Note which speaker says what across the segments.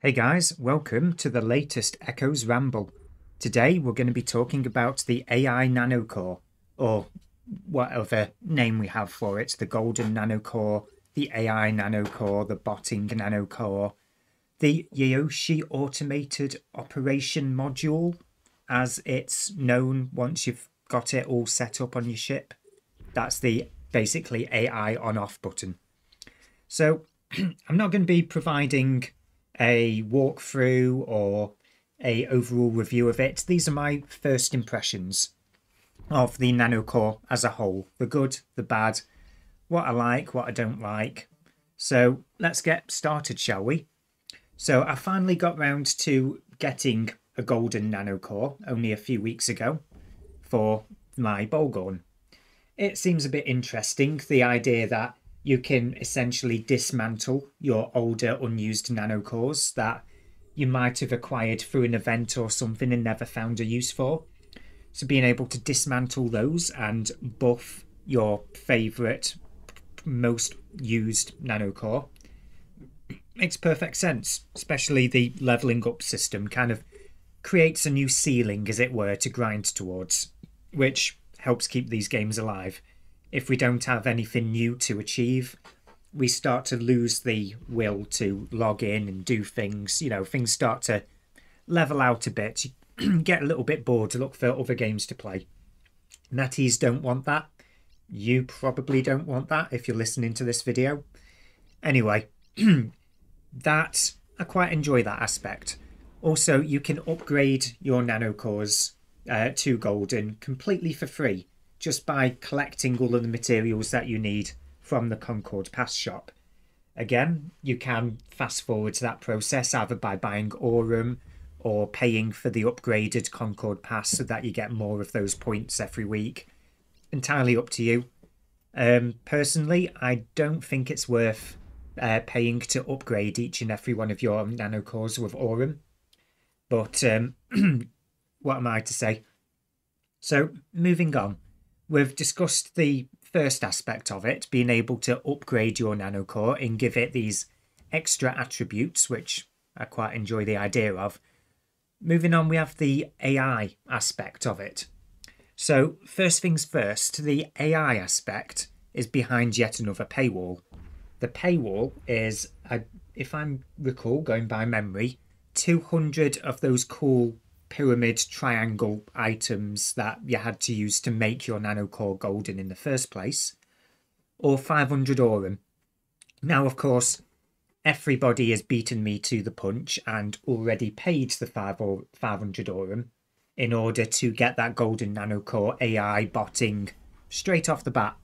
Speaker 1: Hey guys, welcome to the latest Echoes Ramble. Today we're going to be talking about the AI Nanocore, or whatever name we have for it, the Golden Nanocore, the AI Nanocore, the Botting Nanocore, the Yoshi Automated Operation Module, as it's known once you've got it all set up on your ship. That's the basically AI on-off button. So I'm not going to be providing a walkthrough or a overall review of it. These are my first impressions of the Nanocore as a whole. The good, the bad, what I like, what I don't like. So let's get started, shall we? So I finally got round to getting a golden Nanocore only a few weeks ago for my Bolgorn. It seems a bit interesting, the idea that you can essentially dismantle your older unused nanocores that you might have acquired through an event or something and never found a use for. So being able to dismantle those and buff your favourite, most used nanocore makes perfect sense, especially the levelling up system kind of creates a new ceiling, as it were, to grind towards, which helps keep these games alive. If we don't have anything new to achieve, we start to lose the will to log in and do things. You know, things start to level out a bit. You get a little bit bored to look for other games to play. Natties don't want that. You probably don't want that if you're listening to this video. Anyway, I quite enjoy that aspect. Also, you can upgrade your nanocores to golden completely for free, just by collecting all of the materials that you need from the Concord Pass shop. Again, you can fast forward to that process either by buying Aurum or paying for the upgraded Concord Pass so that you get more of those points every week. Entirely up to you. Personally, I don't think it's worth paying to upgrade each and every one of your nanocores with Aurum. But what am I to say? So, moving on. We've discussed the first aspect of it, being able to upgrade your nanocore and give it these extra attributes, which I quite enjoy the idea of. Moving on, we have the AI aspect of it. So first things first, the AI aspect is behind yet another paywall. The paywall is, if I recall, going by memory, 200 of those cool pyramid triangle items that you had to use to make your nanocore golden in the first place, or 500 Aurum. Now, of course, everybody has beaten me to the punch and already paid the 500 Aurum in order to get that golden nanocore AI botting straight off the bat.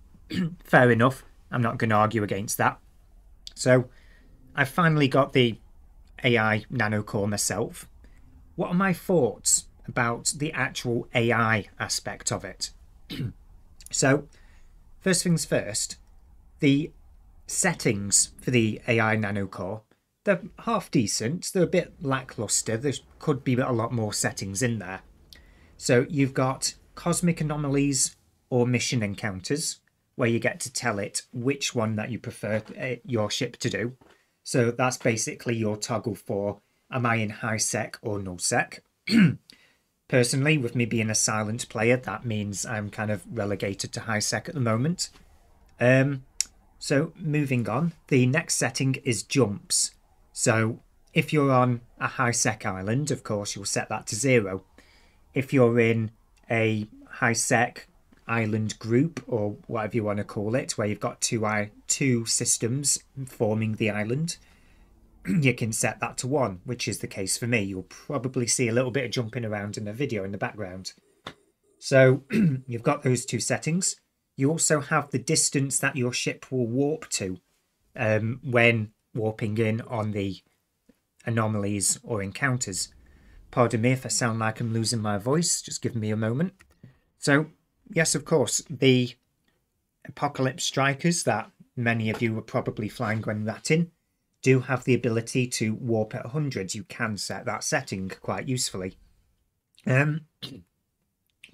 Speaker 1: Fair enough, I'm not going to argue against that. So I've finally got the AI nanocore myself. What are my thoughts about the actual AI aspect of it? So, first things first, the settings for the AI Nanocore, they're half decent. They're a bit lackluster. There could be a lot more settings in there. So you've got cosmic anomalies or mission encounters, where you get to tell it which one that you prefer your ship to do. So that's basically your toggle for, am I in high sec or null sec? Personally, with me being a silent player, that means I'm kind of relegated to high sec at the moment. So moving on, the next setting is jumps. So if you're on a high sec island, of course, you'll set that to 0. If you're in a high sec island group, or whatever you want to call it, where you've got two systems forming the island, you can set that to 1, which is the case for me. You'll probably see a little bit of jumping around in the video in the background. So you've got those two settings. You also have the distance that your ship will warp to when warping in on the anomalies or encounters. Pardon me if I sound like I'm losing my voice, just give me a moment. So, yes, of course, the Apocalypse Strikers that many of you were probably flying when Latin do have the ability to warp at 100. You can set that setting quite usefully.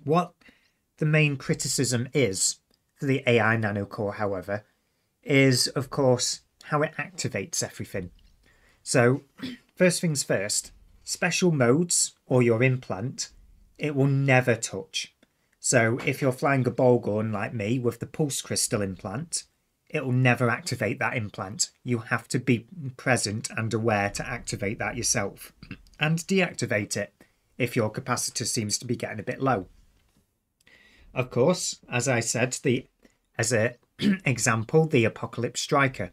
Speaker 1: What the main criticism is for the AI Nanocore, however, is, of course, how it activates everything. So, first things first, special modes or your implant, it will never touch. So if you're flying a ball gun like me with the pulse crystal implant, it will never activate that implant. You have to be present and aware to activate that yourself and deactivate it if your capacitor seems to be getting a bit low. Of course, as I said, as an example, the Apocalypse Striker.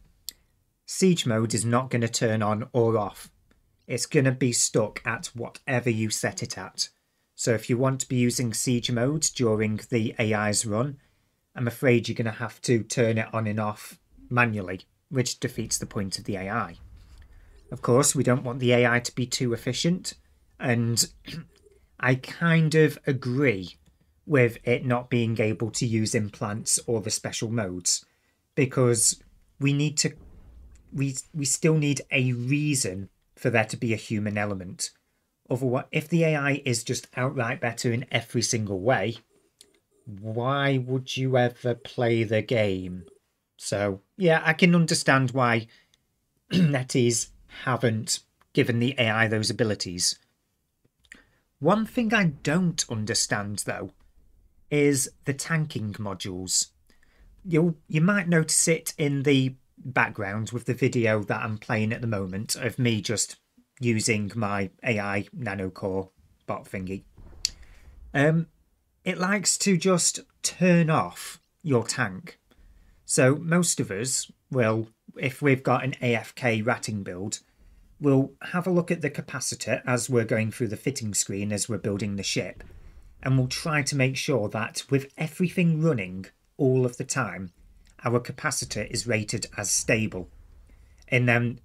Speaker 1: Siege mode is not going to turn on or off. It's going to be stuck at whatever you set it at. So if you want to be using siege mode during the AI's run, I'm afraid you're going to have to turn it on and off manually, which defeats the point of the AI. Of course, we don't want the AI to be too efficient, and I kind of agree with it not being able to use implants or the special modes, because we still need a reason for there to be a human element. Otherwise, if the AI is just outright better in every single way, why would you ever play the game? So yeah, I can understand why NetEase haven't given the AI those abilities. One thing I don't understand though is the tanking modules. You might notice it in the background with the video that I'm playing at the moment of me just using my AI Nanocore bot thingy. It likes to just turn off your tank. So most of us will, if we've got an AFK ratting build, we'll have a look at the capacitor as we're going through the fitting screen as we're building the ship, and we'll try to make sure that with everything running all of the time, our capacitor is rated as stable. And then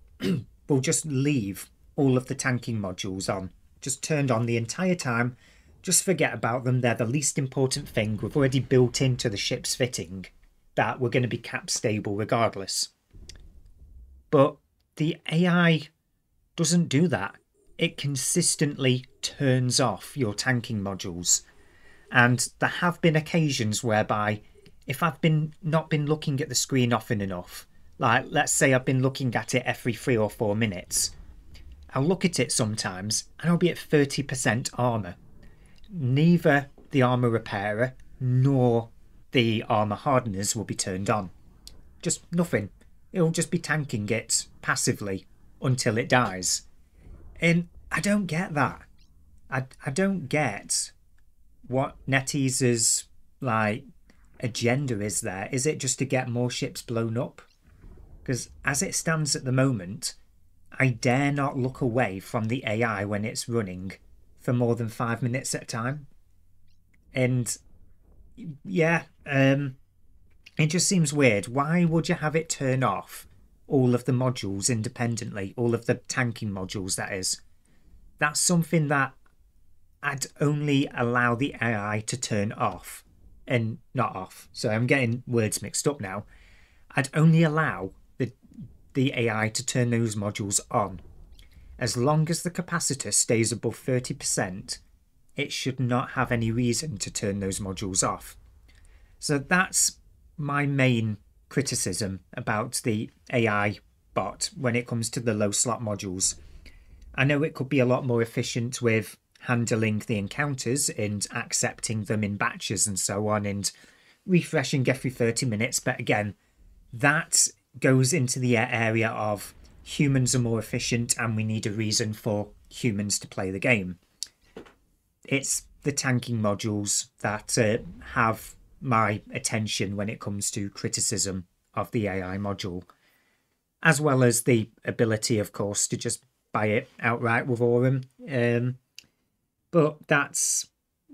Speaker 1: we'll just leave all of the tanking modules on, just turned on the entire time. Just forget about them. They're the least important thing. We've already built into the ship's fitting that we're going to be cap stable regardless. But the AI doesn't do that. It consistently turns off your tanking modules. And there have been occasions whereby if I've not been looking at the screen often enough, like let's say I've been looking at it every 3 or 4 minutes, I'll look at it sometimes and I'll be at 30% armour. Neither the armour repairer nor the armour hardeners will be turned on. Just nothing. It'll just be tanking it passively until it dies. And I don't get that. I don't get what NetEase's agenda is there. Is it just to get more ships blown up? Because as it stands at the moment, I dare not look away from the AI when it's running for more than 5 minutes at a time. And yeah, it just seems weird. Why would you have it turn off all of the modules independently, all of the tanking modules, that is? That's something that I'd only allow the AI to turn off and not off. So I'm getting words mixed up now. I'd only allow the AI to turn those modules on. As long as the capacitor stays above 30%, it should not have any reason to turn those modules off. So that's my main criticism about the AI bot when it comes to the low slot modules. I know it could be a lot more efficient with handling the encounters and accepting them in batches and so on, and refreshing every 30 minutes, but again, that goes into the area of humans are more efficient and we need a reason for humans to play the game. It's the tanking modules that have my attention when it comes to criticism of the AI module, as well as the ability, of course, to just buy it outright with Aurum. But that's,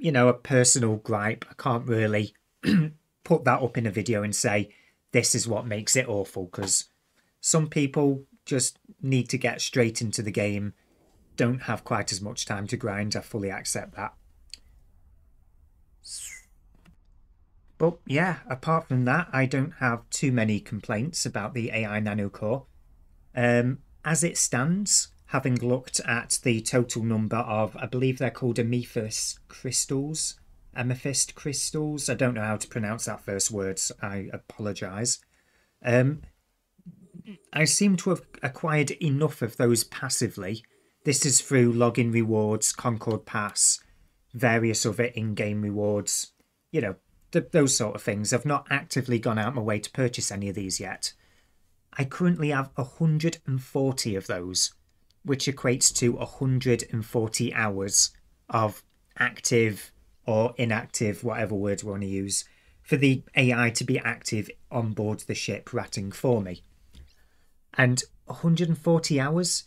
Speaker 1: a personal gripe. I can't really put that up in a video and say this is what makes it awful, because some people just need to get straight into the game, don't have quite as much time to grind. I fully accept that. But yeah, apart from that, I don't have too many complaints about the AI Nanocore. As it stands, having looked at the total number of, I believe they're called amethyst crystals. Amethyst crystals. I don't know how to pronounce that first word, so I apologise. I seem to have acquired enough of those passively This is through login rewards, Concord Pass, various other in-game rewards, you know, those sort of things. I've not actively gone out my way to purchase any of these yet. I currently have 140 of those, which equates to 140 hours of active or inactive, whatever word we want to use, for the AI to be active on board the ship ratting for me. And 140 hours,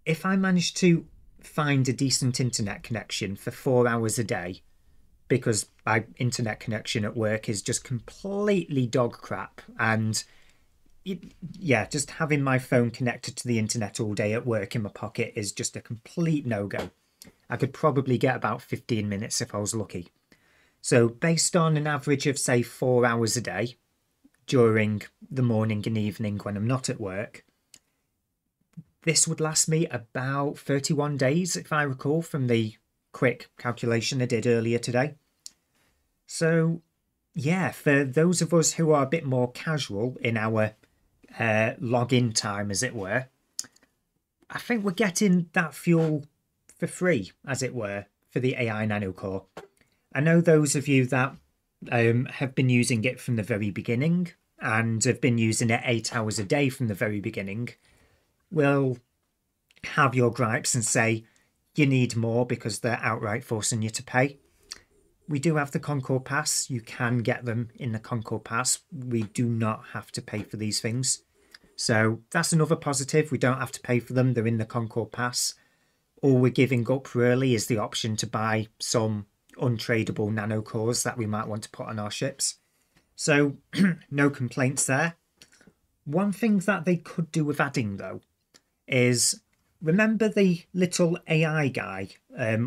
Speaker 1: if I manage to find a decent internet connection for 4 hours a day, because my internet connection at work is just completely dog crap, and yeah, just having my phone connected to the internet all day at work in my pocket is just a complete no-go. I could probably get about 15 minutes if I was lucky. So based on an average of, say, 4 hours a day during the morning and evening when I'm not at work, this would last me about 31 days, if I recall, from the quick calculation I did earlier today. So, yeah, for those of us who are a bit more casual in our login time, as it were, I think we're getting that fuel for free, as it were, for the AI Nanocore. I know those of you that have been using it from the very beginning and have been using it 8 hours a day from the very beginning will have your gripes and say you need more because they're outright forcing you to pay. We do have the Concord Pass. You can get them in the Concord Pass. We do not have to pay for these things. So that's another positive. We don't have to pay for them. They're in the Concord Pass. All we're giving up really is the option to buy some untradeable nanocores that we might want to put on our ships. So no complaints there. One thing that they could do with adding, though, is remember the little AI guy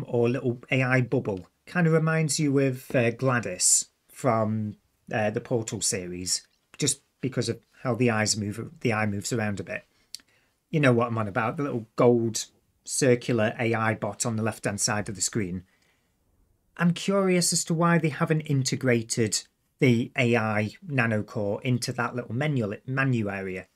Speaker 1: or little AI bubble? Kind of reminds you of Gladys from the Portal series, just because of how the eye moves around a bit. You know what I'm on about, the little gold circular AI bot on the left-hand side of the screen. I'm curious as to why they haven't integrated the AI Nanocore into that little menu area.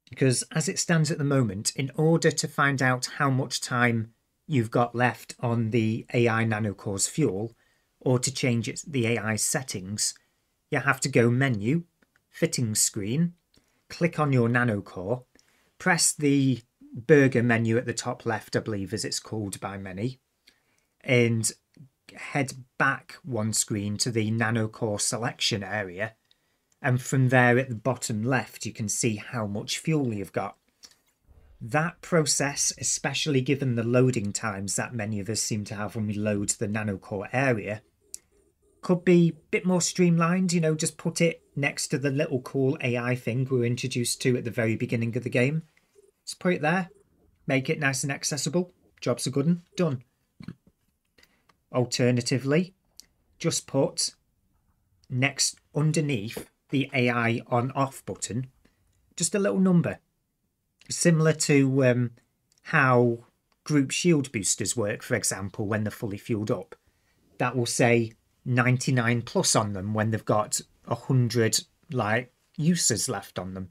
Speaker 1: Because as it stands at the moment, in order to find out how much time you've got left on the AI Nanocore's fuel, or to change the AI settings, you have to go Menu, Fittings Screen, click on your Nanocore, press the burger menu at the top left, I believe as it's called by many, and head back one screen to the Nanocore selection area, and from there at the bottom left you can see how much fuel you've got. That process, especially given the loading times that many of us seem to have when we load the Nanocore area, could be a bit more streamlined. You know, just put it next to the little cool AI thing we were introduced to at the very beginning of the game. Just put it there, make it nice and accessible. Job's a good one, done. Alternatively, just put next underneath the AI on-off button, just a little number. Similar to how group shield boosters work, for example, when they're fully fueled up. That will say 99 plus on them when they've got 100 uses left on them.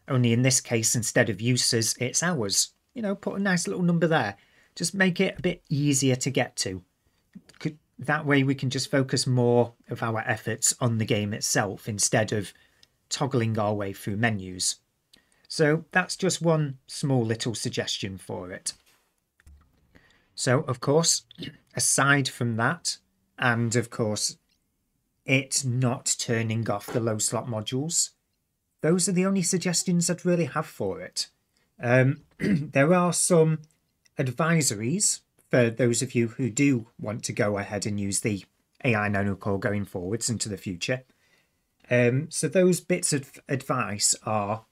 Speaker 1: Only in this case, instead of uses, it's hours. You know, put a nice little number there. Just make it a bit easier to get to. That way we can just focus more of our efforts on the game itself instead of toggling our way through menus. So that's just one small little suggestion for it. So, of course, aside from that, and of course, it not turning off the low slot modules, those are the only suggestions I'd really have for it. There are some advisories for those of you who do want to go ahead and use the AI Nanocore going forwards into the future. So those bits of advice are: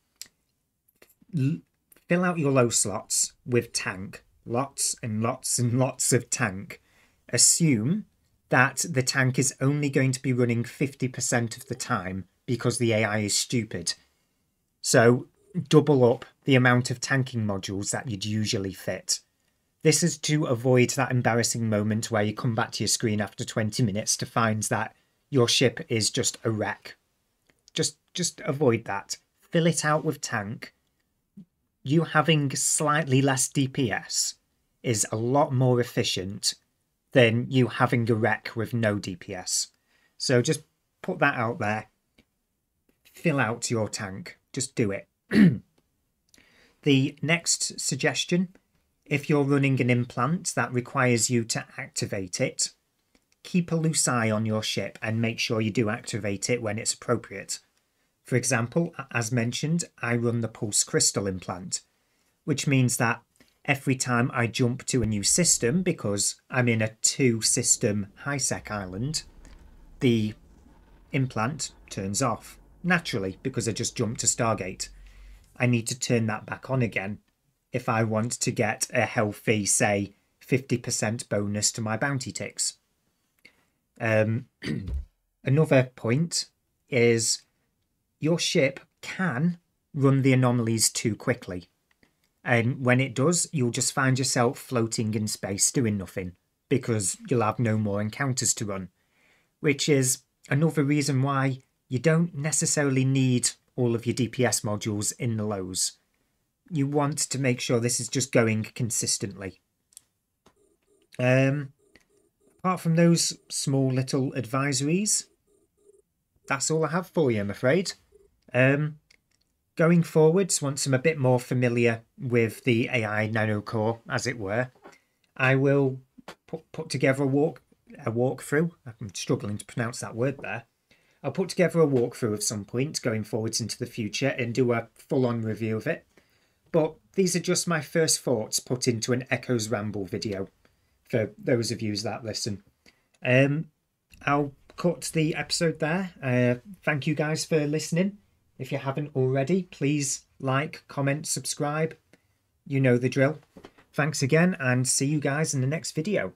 Speaker 1: fill out your low slots with tank. Lots and lots and lots of tank. Assume that the tank is only going to be running 50% of the time because the AI is stupid. So double up the amount of tanking modules that you'd usually fit. This is to avoid that embarrassing moment where you come back to your screen after 20 minutes to find that your ship is just a wreck. Just avoid that. Fill it out with tank. you having slightly less DPS is a lot more efficient than you having a wreck with no DPS. So just put that out there. Fill out your tank. Just do it. The next suggestion, if you're running an implant that requires you to activate it, keep a loose eye on your ship and make sure you do activate it when it's appropriate. For example, as mentioned, I run the pulse crystal implant, which means that every time I jump to a new system, because I'm in a 2-system high-sec island, the implant turns off naturally because I just jumped to Stargate. I need to turn that back on again if I want to get a healthy, say, 50% bonus to my bounty ticks. Another point is your ship can run the anomalies too quickly. And when it does, you'll just find yourself floating in space doing nothing because you'll have no more encounters to run, which is another reason why you don't necessarily need all of your DPS modules in the lows. You want to make sure this is just going consistently. Apart from those small little advisories, that's all I have for you, I'm afraid. Going forwards, once I'm a bit more familiar with the AI Nanocore, as it were, I will put together a walkthrough. I'm struggling to pronounce that word there. I'll put together a walkthrough at some point going forwards into the future and do a full-on review of it. But these are just my first thoughts put into an Echoes Ramble video for those of you that listen. I'll cut the episode there. Thank you guys for listening. If you haven't already, please like, comment, subscribe. You know the drill. Thanks again, and see you guys in the next video.